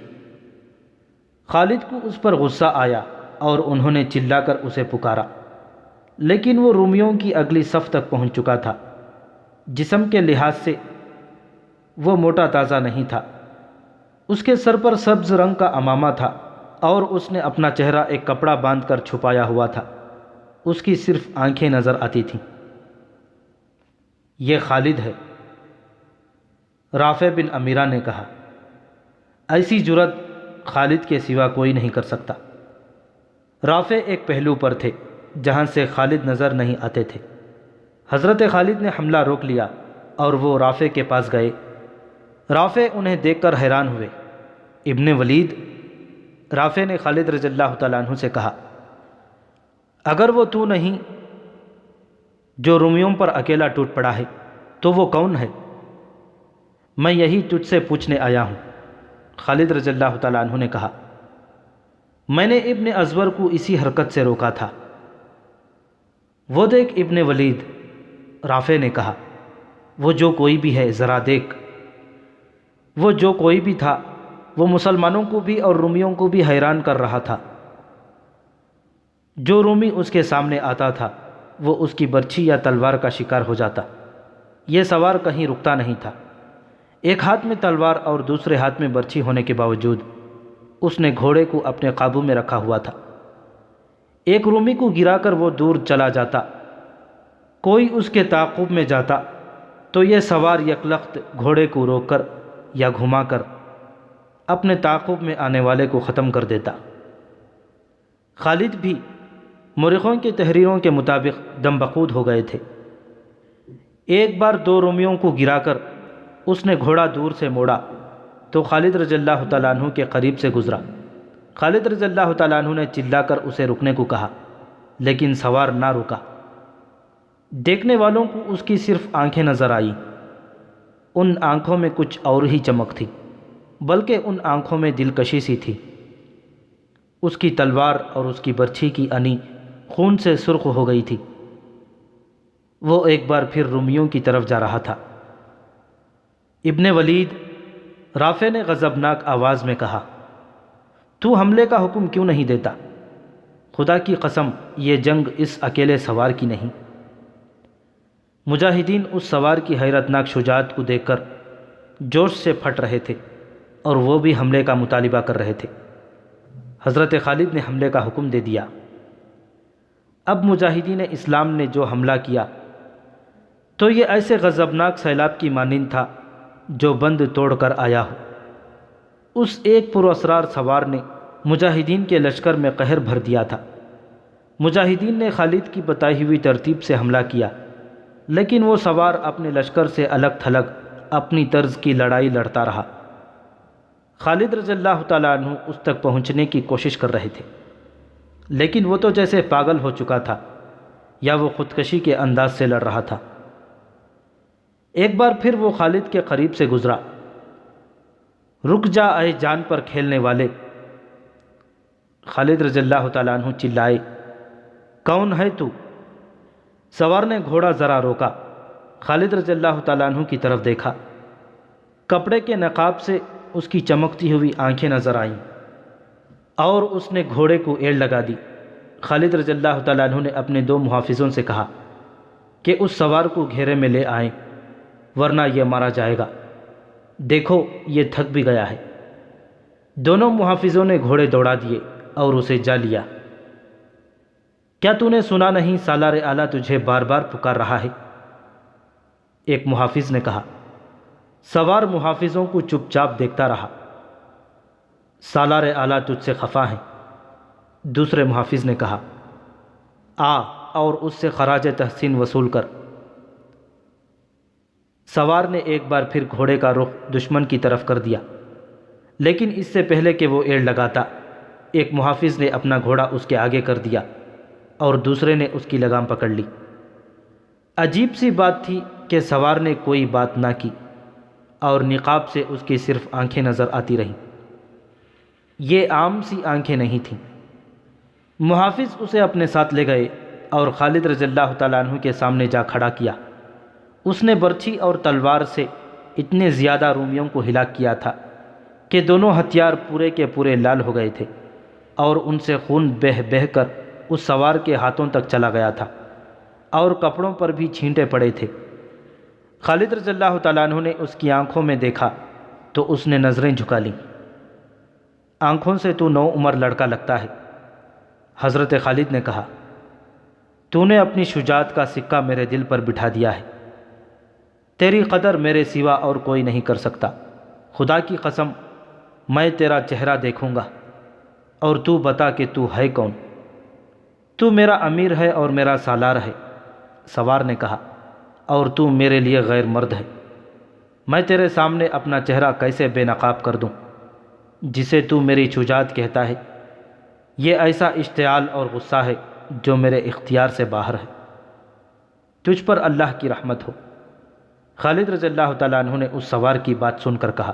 خالد کو اس پر غصہ آیا اور انہوں نے چلا کر اسے پکارا، لیکن وہ رومیوں کی اگلی صف تک پہنچ چکا تھا۔ جسم کے لحاظ سے وہ موٹا تازہ نہیں تھا، اس کے سر پر سبز رنگ کا عمامہ تھا اور اس نے اپنا چہرہ ایک کپڑا باندھ کر چھپایا ہوا تھا، اس کی صرف آنکھیں نظر آتی تھیں۔ یہ خالد ہے، رافع بن امیرہ نے کہا۔ ایسی جرت خالد کے سوا کوئی نہیں کر سکتا۔ رافع ایک پہلو پر تھے جہاں سے خالد نظر نہیں آتے تھے۔ حضرت خالد نے حملہ روک لیا اور وہ رافع کے پاس گئے۔ رافع انہیں دیکھ کر حیران ہوئے۔ ابن ولید، رافع نے خالد رضی اللہ تعالیٰ عنہ سے کہا، اگر وہ تو نہیں جو رومیوں پر اکیلا ٹوٹ پڑا ہے تو وہ کون ہے؟ میں یہی تجھ سے پوچھنے آیا ہوں، خالد رضی اللہ تعالیٰ عنہ نے کہا۔ میں نے ابن ازور کو اسی حرکت سے روکا تھا۔ وہ دیکھ ابن ولید، رافع نے کہا، وہ جو کوئی بھی ہے ذرا دیکھ۔ وہ جو کوئی بھی تھا وہ مسلمانوں کو بھی اور رومیوں کو بھی حیران کر رہا تھا۔ جو رومی اس کے سامنے آتا تھا وہ اس کی برچھی یا تلوار کا شکار ہو جاتا۔ یہ سوار کہیں رکتا نہیں تھا۔ ایک ہاتھ میں تلوار اور دوسرے ہاتھ میں برچھی ہونے کے باوجود اس نے گھوڑے کو اپنے قابو میں رکھا ہوا تھا۔ ایک رومی کو گرا کر وہ دور چلا جاتا، کوئی اس کے تعاقب میں جاتا تو یہ سوار یکلخت گھوڑے کو روک کر یا گھما کر اپنے تعاقب میں آنے والے کو ختم کر دیتا۔ خالد بھی مورخوں کی تحریروں کے مطابق دم بخود ہو گئے تھے۔ ایک بار دو رومیوں کو گرا کر اس نے گھوڑا دور سے موڑا تو خالد رضی اللہ تعالیٰ عنہ کے قریب سے گزرا۔ خالد رضی اللہ تعالیٰ عنہ نے چلا کر اسے رکنے کو کہا، لیکن سوار نہ رکا۔ دیکھنے والوں کو اس کی صرف آنکھیں نظر آئیں۔ ان آنکھوں میں کچھ اور ہی چمک تھی، بلکہ ان آنکھوں میں دلکشی سی تھی۔ اس کی تلوار اور اس کی برچھی کی انی خون سے سرخ ہو گئی تھی۔ وہ ایک بار پھر رومیوں کی طرف جا رہا تھا۔ ابن ولید، رافع نے غضبناک آواز میں کہا، تو حملے کا حکم کیوں نہیں دیتا؟ خدا کی قسم یہ جنگ اس اکیلے سوار کی نہیں۔ مجاہدین اس سوار کی حیرتناک شجاعت کو دیکھ کر جوش سے پھٹ رہے تھے اور وہ بھی حملے کا مطالبہ کر رہے تھے۔ حضرت خالد نے حملے کا حکم دے دیا۔ اب مجاہدین اسلام نے جو حملہ کیا تو یہ ایسے غضبناک سیلاب کی مانند تھا جو بند توڑ کر آیا ہو۔ اس ایک پراسرار سوار نے مجاہدین کے لشکر میں قہر بھر دیا تھا۔ مجاہدین نے خالد کی بتائی ہوئی ترتیب سے حملہ کیا، لیکن وہ سوار اپنے لشکر سے الگ تھلگ اپنی طرز کی لڑائی لڑتا رہا۔ خالد رضی اللہ تعالیٰ عنہ اس تک پہنچنے کی کوشش کر رہے تھے، لیکن وہ تو جیسے پاگل ہو چکا تھا یا وہ خودکشی کے انداز سے لڑ رہا تھا۔ ایک بار پھر وہ خالد کے قریب سے گزرا۔ رک جا اے جان پر کھیلنے والے! خالد رضی اللہ تعالیٰ عنہ چلائے، کون ہے تو؟ سوار نے گھوڑا ذرا روکا، خالد رضی اللہ تعالیٰ عنہ کی طرف دیکھا۔ کپڑے کے نقاب سے اس کی چمکتی ہوئی آنکھیں نظر آئیں اور اس نے گھوڑے کو ایڑ لگا دی۔ خالد رضی اللہ تعالیٰ عنہ نے اپنے دو محافظوں سے کہا کہ اس سوار کو گھیرے میں لے آئیں، ورنہ یہ مارا جائے گا۔ دیکھو یہ تھک بھی گیا ہے۔ دونوں محافظوں نے گھوڑے دوڑا دیے اور اسے جا لیا۔ کیا تو نے سنا نہیں سالار اعلیٰ تجھے بار بار پکار رہا ہے؟ ایک محافظ نے کہا۔ سوار محافظوں کو چپ چاپ دیکھتا رہا۔ سالار اعلیٰ تجھ سے خفا ہیں، دوسرے محافظ نے کہا، آ اور اس سے خراج تحسین وصول کر۔ سوار نے ایک بار پھر گھوڑے کا رخ دشمن کی طرف کر دیا، لیکن اس سے پہلے کہ وہ ایڑ لگاتا ایک محافظ نے اپنا گھوڑا اس کے آگے کر دیا اور دوسرے نے اس کی لگام پکڑ لی۔ عجیب سی بات تھی کہ سوار نے کوئی بات نہ کی اور نقاب سے اس کی صرف آنکھیں نظر آتی رہیں۔ یہ عام سی آنکھیں نہیں تھیں۔ محافظ اسے اپنے ساتھ لے گئے اور خالد رضی اللہ تعالیٰ عنہ کے سامنے جا کھڑا کیا۔ اس نے برچھی اور تلوار سے اتنے زیادہ رومیوں کو ہلاک کیا تھا کہ دونوں ہتھیار پورے کے پورے لال ہو گئے تھے اور ان سے خون بہہ بہہ کر اس سوار کے ہاتھوں تک چلا گیا تھا اور کپڑوں پر بھی چھینٹے پڑے تھے۔ خالد رضی اللہ تعالیٰ عنہ نے اس کی آنکھوں میں دیکھا تو اس نے نظریں جھکا لیں۔ آنکھوں سے تو نو عمر لڑکا لگتا ہے، حضرت خالد نے کہا۔ تو نے اپنی شجاعت کا سکہ میرے دل پر بٹھا دیا ہے۔ تیری قدر میرے سوا اور کوئی نہیں کر سکتا۔ خدا کی قسم میں تیرا چہرہ دیکھوں گا اور تو بتا کہ تو ہے کون؟ تو میرا امیر ہے اور میرا سالار ہے، سوار نے کہا، اور تو میرے لیے غیر مرد ہے۔ میں تیرے سامنے اپنا چہرہ کیسے بے نقاب کر دوں؟ جسے تو میری شجاعت کہتا ہے، یہ ایسا اشتعال اور غصہ ہے جو میرے اختیار سے باہر ہے۔ تجھ پر اللہ کی رحمت ہو۔ خالد رضی اللہ تعالیٰ عنہ نے اس سوار کی بات سن کر کہا،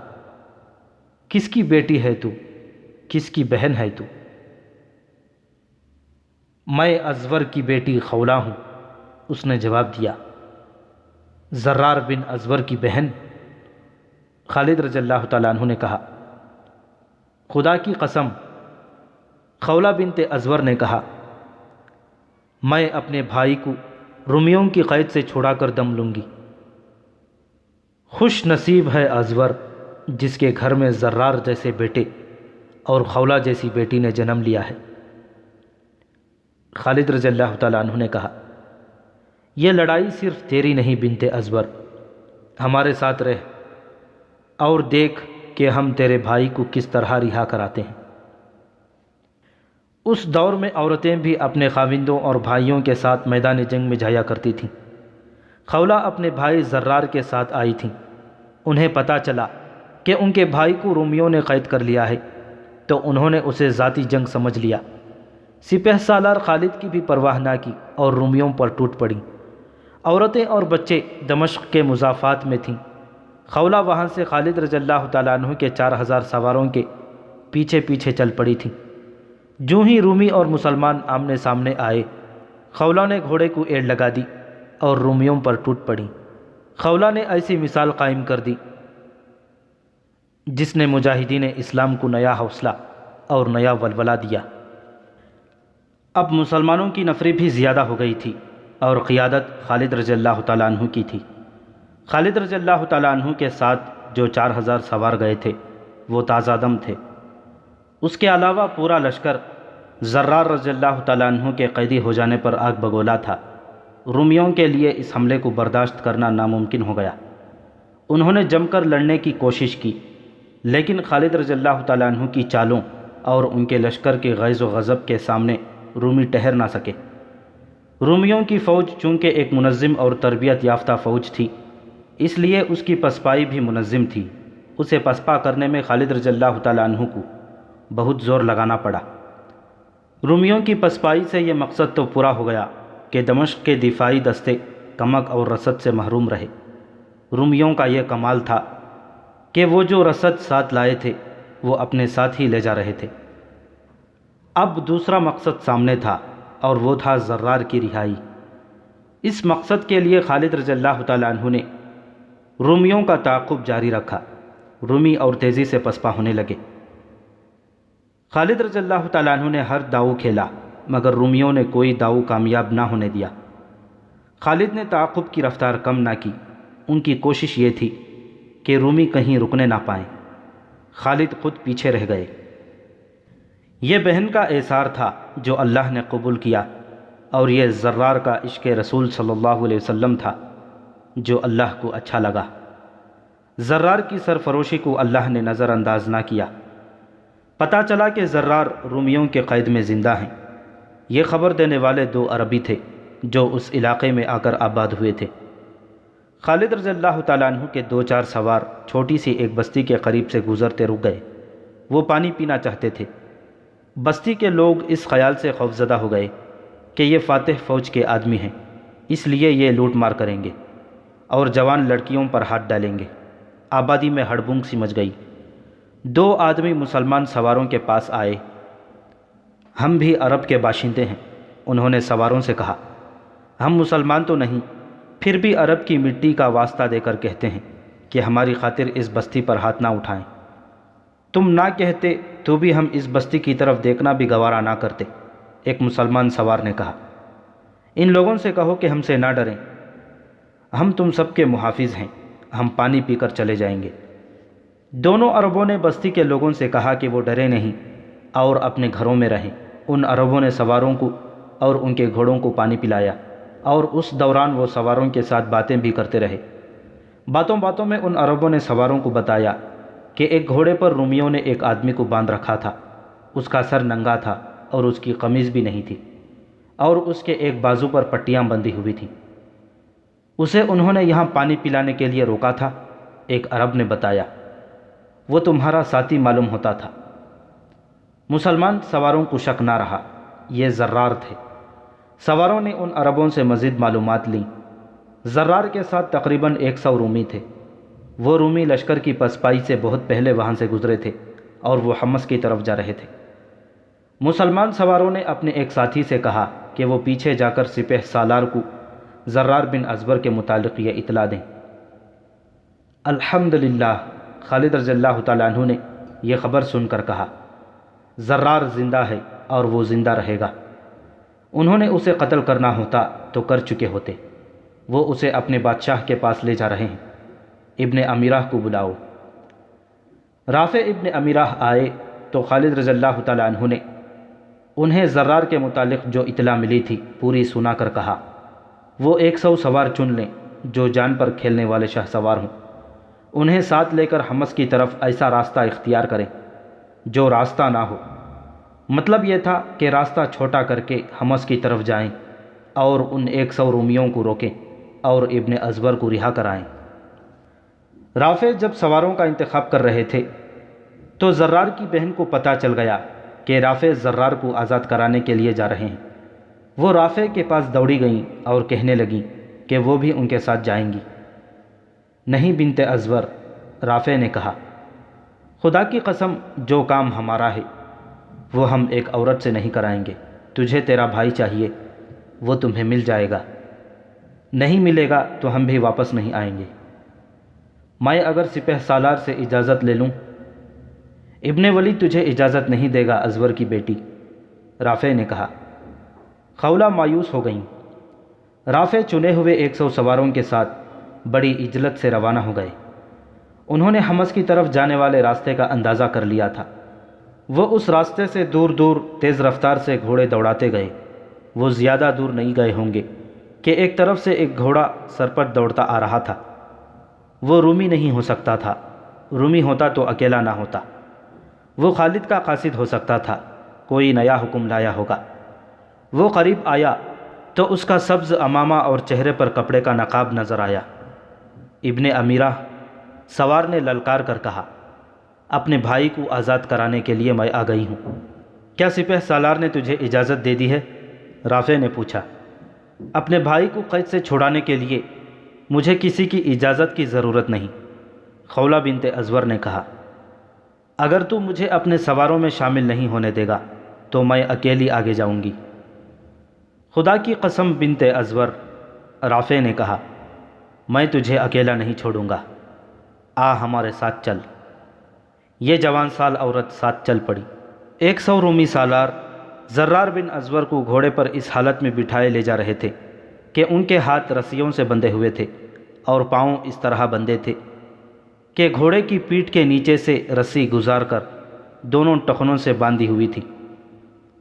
کس کی بیٹی ہے تو؟ کس کی بہن ہے تو؟ میں ازور کی بیٹی خولا ہوں، اس نے جواب دیا۔ زرار بن ازور کی بہن؟ خالد رضی اللہ تعالیٰ عنہ نے کہا۔ خدا کی قسم، خولا بنت ازور نے کہا، میں اپنے بھائی کو رومیوں کی قید سے چھڑا کر دم لوں گی۔ خوش نصیب ہے ازور جس کے گھر میں زرار جیسے بیٹے اور خولا جیسی بیٹی نے جنم لیا ہے۔ خالد رضی اللہ تعالیٰ عنہ نے کہا، یہ لڑائی صرف تیری نہیں بنت ازور، ہمارے ساتھ رہ اور دیکھ کہ ہم تیرے بھائی کو کس طرح رہا کراتے ہیں۔ اس دور میں عورتیں بھی اپنے خاوندوں اور بھائیوں کے ساتھ میدان جنگ میں جایا کرتی تھیں۔ خولا اپنے بھائی زرار کے ساتھ آئی تھیں۔ انہیں پتہ چلا کہ ان کے بھائی کو رومیوں نے قید کر لیا ہے تو انہوں نے اسے ذاتی جنگ سمجھ لیا۔ سپہ سالار خالد کی بھی پرواہ نہ کی اور رومیوں پر ٹوٹ پڑیں۔ عورتیں اور بچے دمشق کے مضافات میں تھیں۔ خولا وہاں سے خالد رضی اللہ تعالیٰ عنہ کے 4000 سواروں کے پیچھے پیچھے چل پڑی تھیں۔ جو ہی رومی اور مسلمان آمنے سامنے آئے، خولا نے گھوڑے کو ایڑ لگا دی اور رومیوں پر ٹوٹ پڑیں۔ خولا نے ایسی مثال قائم کر دی جس نے مجاہدین اسلام کو نیا حوصلہ اور نیا ولولہ دیا۔ اب مسلمانوں کی نفری بھی زیادہ ہو گئی تھی اور قیادت خالد رضی اللہ تعالیٰ عنہ کی تھی۔ خالد رضی اللہ تعالیٰ عنہ کے ساتھ جو 4000 سوار گئے تھے وہ تازہ دم تھے۔ اس کے علاوہ پورا لشکر زرار رضی اللہ تعالیٰ عنہ کے قیدی ہو جانے پر آگ بگولا تھا۔ رومیوں کے لیے اس حملے کو برداشت کرنا ناممکن ہو گیا۔ انہوں نے جم کر لڑنے کی کوشش کی، لیکن خالد رضی اللہ تعالیٰ عنہ کی چالوں اور ان کے لشکر کے غیظ و غضب کے سامنے رومی ٹھہر نہ سکے۔ رومیوں کی فوج چونکہ ایک منظم اور تربیت یافتہ فوج تھی، اس لیے اس کی پسپائی بھی منظم تھی۔ اسے پسپا کرنے میں خالد رضی اللہ تعالیٰ عنہ کو بہت زور لگانا پڑا۔ رومیوں کی پسپائی سے یہ مقصد تو پورا ہو گیا کہ دمشق کے دفاعی دستے کمک اور رسد سے محروم رہے۔ رومیوں کا یہ کمال تھا کہ وہ جو رسد ساتھ لائے تھے وہ اپنے ساتھ ہی لے جا رہے تھے۔ اب دوسرا مقصد سامنے تھا اور وہ تھا زرار کی رہائی۔ اس مقصد کے لیے خالد رضی اللہ تعالیٰ عنہ نے رومیوں کا تعاقب جاری رکھا۔ رومی اور تیزی سے پسپا ہونے لگے۔ خالد رضی اللہ تعالیٰ عنہ نے ہر داؤ کھیلا مگر رومیوں نے کوئی داؤ کامیاب نہ ہونے دیا۔ خالد نے تعاقب کی رفتار کم نہ کی۔ ان کی کوشش یہ تھی کہ رومی کہیں رکنے نہ پائیں۔ خالد خود پیچھے رہ گئے۔ یہ بہن کا ایثار تھا جو اللہ نے قبول کیا، اور یہ زرار کا عشق رسول صلی اللہ علیہ وسلم تھا جو اللہ کو اچھا لگا۔ زرار کی سرفروشی کو اللہ نے نظر انداز نہ کیا۔ پتہ چلا کہ زرار رومیوں کے قید میں زندہ ہیں۔ یہ خبر دینے والے 2 عربی تھے جو اس علاقے میں آ کر آباد ہوئے تھے۔ خالد رضی اللہ تعالیٰ عنہ کے 2-4 سوار چھوٹی سی ایک بستی کے قریب سے گزرتے رک گئے۔ وہ پانی پینا چاہتے تھے۔ بستی کے لوگ اس خیال سے خوفزدہ ہو گئے کہ یہ فاتح فوج کے آدمی ہیں، اس لیے یہ لوٹ مار کریں گے اور جوان لڑکیوں پر ہاتھ ڈالیں گے۔ آبادی میں ہڑبنگ سی مچ گئی۔ 2 آدمی مسلمان سواروں کے پاس آئے۔ ہم بھی عرب کے باشندے ہیں، انہوں نے سواروں سے کہا۔ ہم مسلمان تو نہیں، پھر بھی عرب کی مٹی کا واسطہ دے کر کہتے ہیں کہ ہماری خاطر اس بستی پر ہاتھ نہ اٹھائیں۔ تم نہ کہتے تو بھی ہم اس بستی کی طرف دیکھنا بھی گوارا نہ کرتے، ایک مسلمان سوار نے کہا۔ ان لوگوں سے کہو کہ ہم سے نہ ڈریں، ہم تم سب کے محافظ ہیں، ہم پانی پی کر چلے جائیں گے۔ دونوں عربوں نے بستی کے لوگوں سے کہا کہ وہ ڈرے نہیں اور اپنے گھروں میں رہیں۔ ان عربوں نے سواروں کو اور ان کے گھوڑوں کو پانی پلایا، اور اس دوران وہ سواروں کے ساتھ باتیں بھی کرتے رہے۔ باتوں باتوں میں ان عربوں نے سواروں کو بتایا کہ ایک گھوڑے پر رومیوں نے ایک آدمی کو باندھ رکھا تھا۔ اس کا سر ننگا تھا اور اس کی قمیض بھی نہیں تھی، اور اس کے ایک بازو پر پٹیاں بندھی ہوئی تھیں۔ اسے انہوں نے یہاں پانی پلانے کے لیے روکا تھا۔ ایک عرب نے بتایا، وہ تمہارا ساتھی معلوم ہوتا تھا۔ مسلمان سواروں کو شک نہ رہا، یہ زرار تھے۔ سواروں نے ان عربوں سے مزید معلومات لیں۔ زرار کے ساتھ تقریباً 100 رومی تھے۔ وہ رومی لشکر کی پسپائی سے بہت پہلے وہاں سے گزرے تھے اور وہ حمص کی طرف جا رہے تھے۔ مسلمان سواروں نے اپنے ایک ساتھی سے کہا کہ وہ پیچھے جا کر سپہ سالار کو زرار بن ازور کے متعلق یہ اطلاع دیں۔ الحمدللہ، خالد رضی اللہ تعالیٰ عنہ نے یہ خبر سن کر کہا، زرار زندہ ہے اور وہ زندہ رہے گا۔ انہوں نے اسے قتل کرنا ہوتا تو کر چکے ہوتے، وہ اسے اپنے بادشاہ کے پاس لے جا رہے ہیں، ابن امیرہ کو بلاؤ۔ رافع ابن امیرہ آئے تو خالد رضی اللہ تعالیٰ عنہ نے انہیں زرار کے متعلق جو اطلاع ملی تھی پوری سنا کر کہا، وہ 100 سوار چن لیں جو جان پر کھیلنے والے شاہ سوار ہوں، انہیں ساتھ لے کر حمص کی طرف ایسا راستہ اختیار کریں جو راستہ نہ ہو۔ مطلب یہ تھا کہ راستہ چھوٹا کر کے حمص کی طرف جائیں اور ان 100 رومیوں کو روکیں اور ابن ازور کو رہا کرائیں۔ رافع جب سواروں کا انتخاب کر رہے تھے تو زرار کی بہن کو پتہ چل گیا کہ رافع زرار کو آزاد کرانے کے لیے جا رہے ہیں۔ وہ رافع کے پاس دوڑی گئیں اور کہنے لگیں کہ وہ بھی ان کے ساتھ جائیں گی۔ نہیں بنت ازور، رافع نے کہا، خدا کی قسم جو کام ہمارا ہے وہ ہم ایک عورت سے نہیں کرائیں گے۔ تجھے تیرا بھائی چاہیے، وہ تمہیں مل جائے گا، نہیں ملے گا تو ہم بھی واپس نہیں آئیں گے۔ میں اگر سپہ سالار سے اجازت لے لوں؟ ابن ولید تجھے اجازت نہیں دے گا ازور کی بیٹی، رافع نے کہا۔ خولہ مایوس ہو گئیں۔ رافع چنے ہوئے 100 سواروں کے ساتھ بڑی عجلت سے روانہ ہو گئے۔ انہوں نے حمص کی طرف جانے والے راستے کا اندازہ کر لیا تھا۔ وہ اس راستے سے دور دور تیز رفتار سے گھوڑے دوڑاتے گئے۔ وہ زیادہ دور نہیں گئے ہوں گے کہ ایک طرف سے ایک گھوڑا سرپٹ دوڑتا آ رہا تھا۔ وہ رومی نہیں ہو سکتا تھا، رومی ہوتا تو اکیلا نہ ہوتا۔ وہ خالد کا قاصد ہو سکتا تھا، کوئی نیا حکم لایا ہوگا۔ وہ قریب آیا تو اس کا سبز امامہ اور چہرے پر کپڑے کا نقاب نظر آیا۔ ابن امیرہ، سوار نے للکار کر کہا، اپنے بھائی کو آزاد کرانے کے لیے میں آ گئی ہوں۔ کیا سپہ سالار نے تجھے اجازت دے دی ہے؟ رافع نے پوچھا۔ اپنے بھائی کو قید سے چھڑانے کے لیے مجھے کسی کی اجازت کی ضرورت نہیں، خولہ بنت ازور نے کہا۔ اگر تو مجھے اپنے سواروں میں شامل نہیں ہونے دے گا تو میں اکیلی آگے جاؤں گی۔ خدا کی قسم بنت ازور، رافع نے کہا، میں تجھے اکیلا نہیں چھوڑوں گا، آ ہمارے ساتھ چل۔ یہ جوان سال عورت ساتھ چل پڑی۔ 100 رومی سالار زرار بن ازور کو گھوڑے پر اس حالت میں بٹھائے لے جا رہے تھے کہ ان کے ہاتھ رسیوں سے بندھے ہوئے تھے اور پاؤں اس طرح بندھے تھے کہ گھوڑے کی پیٹھ کے نیچے سے رسی گزار کر دونوں ٹخنوں سے باندھی ہوئی تھی۔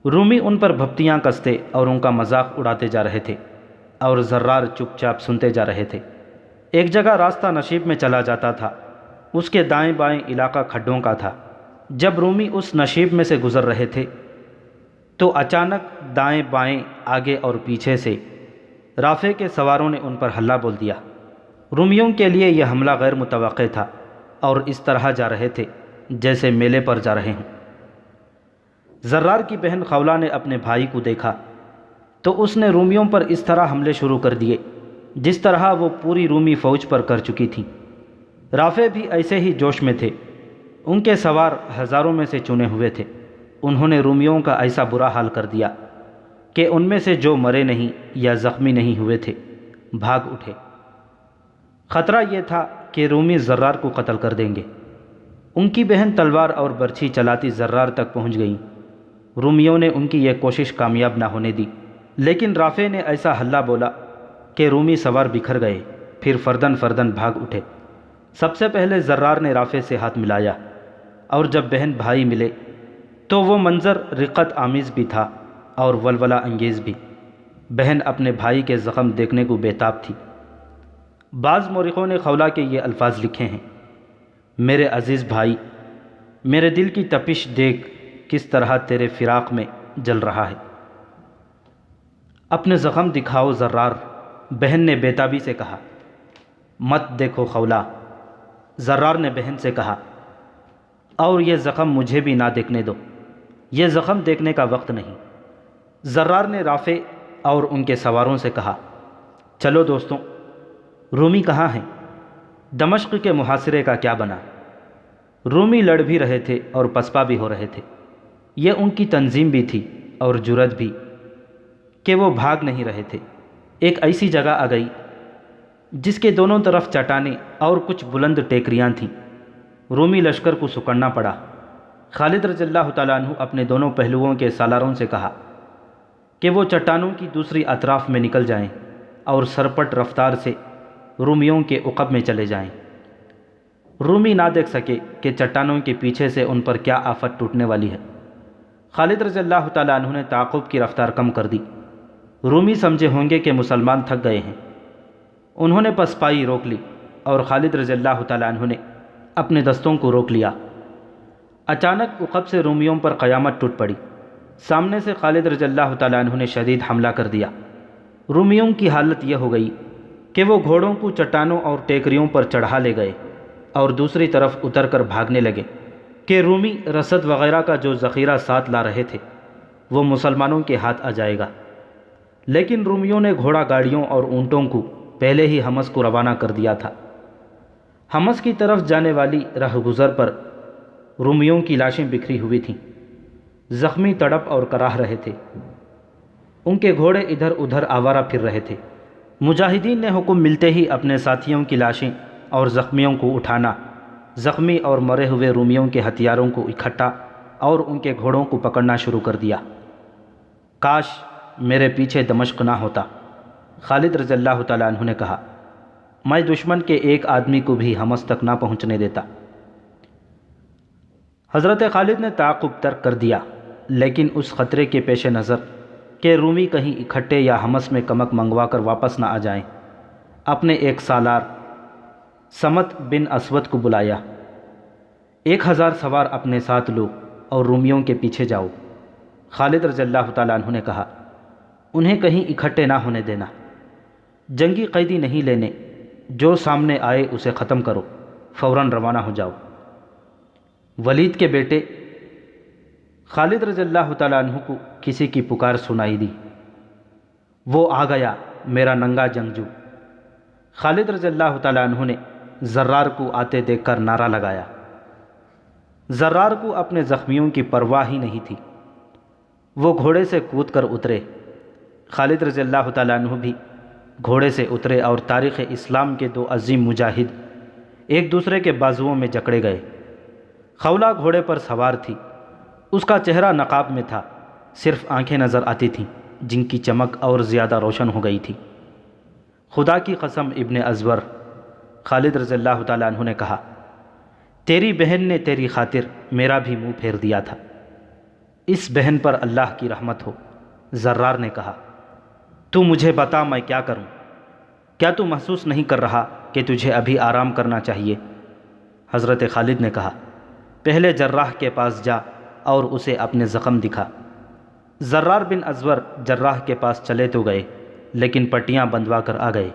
رومی ان پر بھپتیاں کستے اور ان کا مذاق اڑاتے جا رہے تھے اور زرار چپ چاپ سنتے جا رہے تھے۔ ایک جگہ راستہ نشیب میں چلا جاتا تھا، اس کے دائیں بائیں علاقہ کھڈوں کا تھا۔ جب رومی اس نشیب میں سے گزر رہے تھے تو اچانک دائیں بائیں آگے اور پیچھے سے رافع کے سواروں نے ان پر حملہ بول دیا۔ رومیوں کے لیے یہ حملہ غیر متوقع تھا اور اس طرح جا رہے تھے جیسے میلے پر جا رہے ہوں۔ زرار کی بہن خولہ نے اپنے بھائی کو دیکھا تو اس نے رومیوں پر اس طرح حملے شروع کر دیے جس طرح وہ پوری رومی فوج پر کر چکی تھی۔ رافع بھی ایسے ہی جوش میں تھے۔ ان کے سوار ہزاروں میں سے چنے ہوئے تھے۔ انہوں نے رومیوں کا ایسا برا حال کر دیا کہ ان میں سے جو مرے نہیں یا زخمی نہیں ہوئے تھے بھاگ اٹھے۔ خطرہ یہ تھا کہ رومی زرار کو قتل کر دیں گے۔ ان کی بہن تلوار اور برچھی چلاتی زرار تک پہنچ گئیں۔ رومیوں نے ان کی یہ کوشش کامیاب نہ ہونے دی، لیکن رافع نے ایسا ہلہ بولا کہ رومی سوار بکھر گئے، پھر فردن فردن بھاگ اٹھے۔ سب سے پہلے زرار نے رافع سے ہاتھ ملایا، اور جب بہن بھائی ملے تو وہ منظر رقت آمیز بھی تھا اور ولولہ انگیز بھی۔ بہن اپنے بھائی کے زخم دیکھنے کو بے تاب تھی۔ بعض مورخوں نے خولہ کے یہ الفاظ لکھے ہیں، میرے عزیز بھائی، میرے دل کی تپش دیکھ کس طرح تیرے فراق میں جل رہا ہے۔ اپنے زخم دکھاؤ زرار، بہن نے بے تابی سے کہا۔ مت دیکھو خولہ، زرار نے بہن سے کہا، اور یہ زخم مجھے بھی نہ دیکھنے دو، یہ زخم دیکھنے کا وقت نہیں۔ زرار نے رافع اور ان کے سواروں سے کہا، چلو دوستوں، رومی کہاں ہیں؟ دمشق کے محاصرے کا کیا بنا؟ رومی لڑ بھی رہے تھے اور پسپا بھی ہو رہے تھے۔ یہ ان کی تنظیم بھی تھی اور جرأت بھی کہ وہ بھاگ نہیں رہے تھے۔ ایک ایسی جگہ آ گئی جس کے دونوں طرف چٹانیں اور کچھ بلند ٹیکریاں تھیں۔ رومی لشکر کو سکڑنا پڑا۔ خالد رضی اللہ تعالیٰ عنہ اپنے دونوں پہلوؤں کے سالاروں سے کہا کہ وہ چٹانوں کی دوسری اطراف میں نکل جائیں اور سرپٹ رفتار سے رومیوں کے عقب میں چلے جائیں۔ رومی نہ دیکھ سکے کہ چٹانوں کے پیچھے سے ان پر کیا آفت ٹوٹنے والی ہے۔ خالد رضی اللہ تعالیٰ عنہ نے تعاقب کی رفتار کم کر دی۔ رومی سمجھے ہوں گے کہ مسلمان تھک گئے ہیں۔ انہوں نے پسپائی روک لی اور خالد رضی اللہ تعالیٰ عنہ نے اپنے دستوں کو روک لیا۔ اچانک عقب سے رومیوں پر قیامت ٹوٹ پڑی۔ سامنے سے خالد رضی اللہ تعالیٰ عنہ نے شدید حملہ کر دیا۔ رومیوں کی حالت یہ ہو گئی کہ وہ گھوڑوں کو چٹانوں اور ٹیکریوں پر چڑھا لے گئے اور دوسری طرف اتر کر بھاگنے لگے کہ رومی رسد وغیرہ کا جو ذخیرہ ساتھ لا رہے تھے وہ مسلمانوں کے ہاتھ آ جائے گا۔ لیکن رومیوں نے گھوڑا گاڑیوں اور اونٹوں کو پہلے ہی حمص کو روانہ کر دیا تھا۔ حمص کی طرف جانے والی راہ گزر پر رومیوں کی لاشیں بکھری ہوئی تھیں۔ زخمی تڑپ اور کراہ رہے تھے۔ ان کے گھوڑے ادھر ادھر آوارہ پھر رہے تھے۔ مجاہدین نے حکم ملتے ہی اپنے ساتھیوں کی لاشیں اور زخمیوں کو اٹھانا، زخمی اور مرے ہوئے رومیوں کے ہتھیاروں کو اکٹھا اور ان کے گھوڑوں کو پکڑنا شروع کر دیا۔ کاش میرے پیچھے دمشق نہ ہوتا، خالد رضی اللہ تعالیٰ عنہ نے کہا۔ میں دشمن کے ایک آدمی کو بھی حمص تک نہ پہنچنے دیتا۔ حضرت خالد نے تعاقب ترک کر دیا، لیکن اس خطرے کے پیش نظر کہ رومی کہیں اکٹھے یا حمص میں کمک منگوا کر واپس نہ آ جائیں، اپنے ایک سالار سمت بن اسود کو بلایا۔ 1000 سوار اپنے ساتھ لو اور رومیوں کے پیچھے جاؤ۔ خالد رضی اللہ تعالیٰ عنہ نے کہا، انہیں کہیں اکٹھے نہ ہونے دینا، جنگی قیدی نہیں لینے، جو سامنے آئے اسے ختم کرو، فوراً روانہ ہو جاؤ۔ ولید کے بیٹے خالد رضی اللہ تعالیٰ عنہ کو کسی کی پکار سنائی دی۔ وہ آ گیا میرا ننگا جنگجو۔ خالد رضی اللہ تعالیٰ عنہ نے زرار کو آتے دیکھ کر نعرہ لگایا۔ زرار کو اپنے زخمیوں کی پرواہ ہی نہیں تھی۔ وہ گھوڑے سے کود کر اترے۔ خالد رضی اللہ تعالیٰ عنہ بھی گھوڑے سے اترے اور تاریخ اسلام کے 2 عظیم مجاہد ایک دوسرے کے بازوؤں میں جکڑے گئے۔ خولہ گھوڑے پر سوار تھی۔ اس کا چہرہ نقاب میں تھا، صرف آنکھیں نظر آتی تھیں جن کی چمک اور زیادہ روشن ہو گئی تھی۔ خدا کی قسم ابن ازور، خالد رضی اللہ تعالیٰ عنہ نے کہا، تیری بہن نے تیری خاطر میرا بھی منہ پھیر دیا تھا، اس بہن پر اللہ کی رحمت ہو۔ زرار نے کہا، تو مجھے بتا میں کیا کروں؟ کیا تو محسوس نہیں کر رہا کہ تجھے ابھی آرام کرنا چاہیے؟ حضرت خالد نے کہا، پہلے جراح کے پاس جا اور اسے اپنے زخم دکھا۔ زرار بن ازور جراح کے پاس چلے تو گئے، لیکن پٹیاں بندھوا کر آ گئے۔